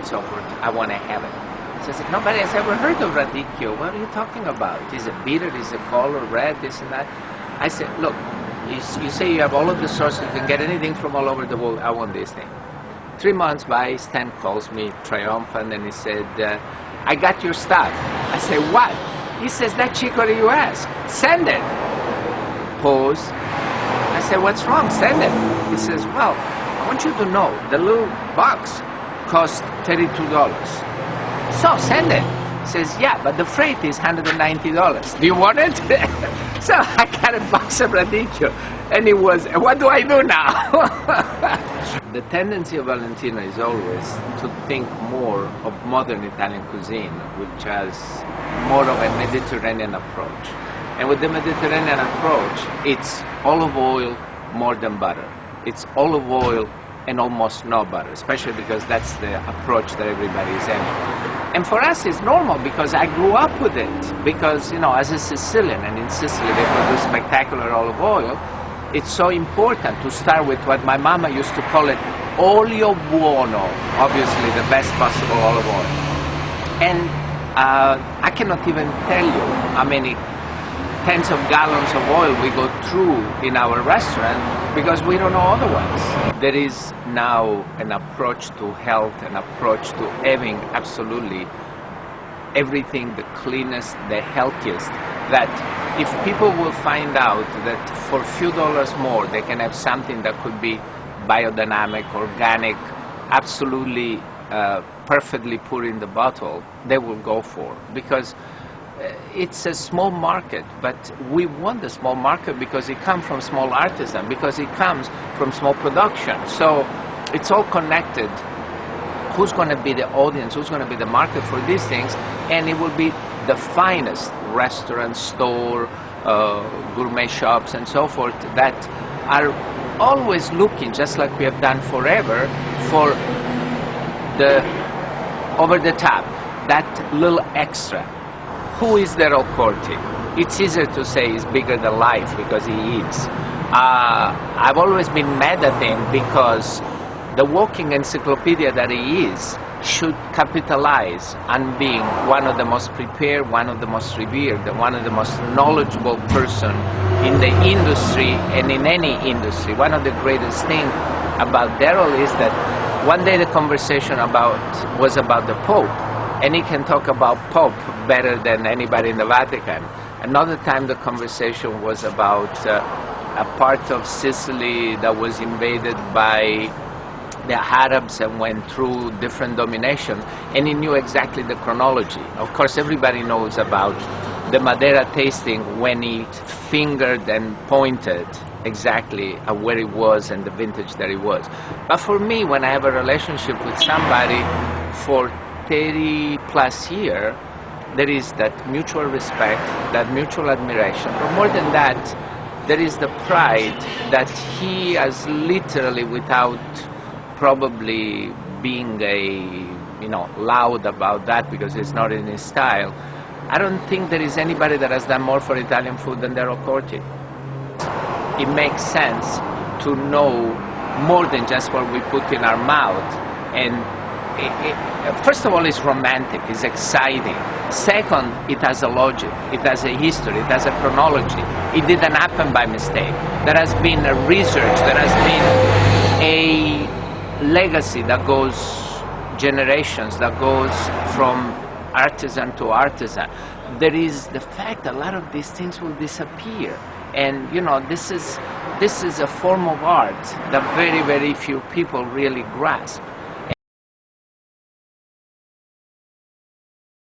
So I want to have it. So I said, nobody has ever heard of radicchio. What are you talking about? Is it bitter? Is it color red? This and that. I said, look, you say you have all of the sources, you can get anything from all over the world. I want this thing. 3 months by, Stan calls me triumphant and he said, I got your stuff. I said, what? He says, that chicory you asked, send it. Pause. I said, what's wrong? Send it. He says, well, I want you to know the little box cost $32. So send it. He says, yeah, but the freight is $190. Do you want it? So I got a box of radicchio. And it was, what do I do now? The tendency of Valentino is always to think more of modern Italian cuisine, which has more of a Mediterranean approach. And with the Mediterranean approach, it's olive oil more than butter. It's olive oil and almost no butter, especially because that's the approach that everybody is aiming. And for us it's normal because I grew up with it. Because, you know, as a Sicilian, and in Sicily they produce spectacular olive oil, it's so important to start with what my mama used to call it olio buono, obviously the best possible olive oil. And I cannot even tell you how many tens of gallons of oil we go through in our restaurant because we don't know otherwise. There is now an approach to health, an approach to having absolutely everything the cleanest, the healthiest, that if people will find out that for a few dollars more they can have something that could be biodynamic, organic, absolutely perfectly put in the bottle, they will go for it. Because it's a small market, but we want the small market because it comes from small artisan, because it comes from small production. So it's all connected. Who's going to be the audience, who's going to be the market for these things, and it will be the finest restaurant, store, gourmet shops and so forth that are always looking, just like we have done forever, for the over-the-top, that little extra. Who is the Roccorti? It's easier to say he's bigger than life because he is. I've always been mad at him because the walking encyclopedia that he is should capitalize on being one of the most prepared, one of the most revered, and one of the most knowledgeable person in the industry and in any industry. One of the greatest things about Daryl is that one day the conversation was about the Pope, and he can talk about Pope better than anybody in the Vatican. Another time the conversation was about a part of Sicily that was invaded by the Arabs and went through different domination, and he knew exactly the chronology. Of course, everybody knows about the Madeira tasting when he fingered and pointed exactly at where it was and the vintage that it was. But for me, when I have a relationship with somebody for 30 plus years, there is that mutual respect, that mutual admiration. But more than that, there is the pride that he has literally, without probably being loud about that because it's not in his style, I don't think there is anybody that has done more for Italian food than Daryl Corti. It makes sense to know more than just what we put in our mouth. And first of all, it's romantic, it's exciting. Second, it has a logic, it has a history, it has a chronology. It didn't happen by mistake. There has been a research, there has been a legacy that goes generations, that goes from artisan to artisan. There is the fact that a lot of these things will disappear. And you know, this is a form of art that very, very few people really grasp.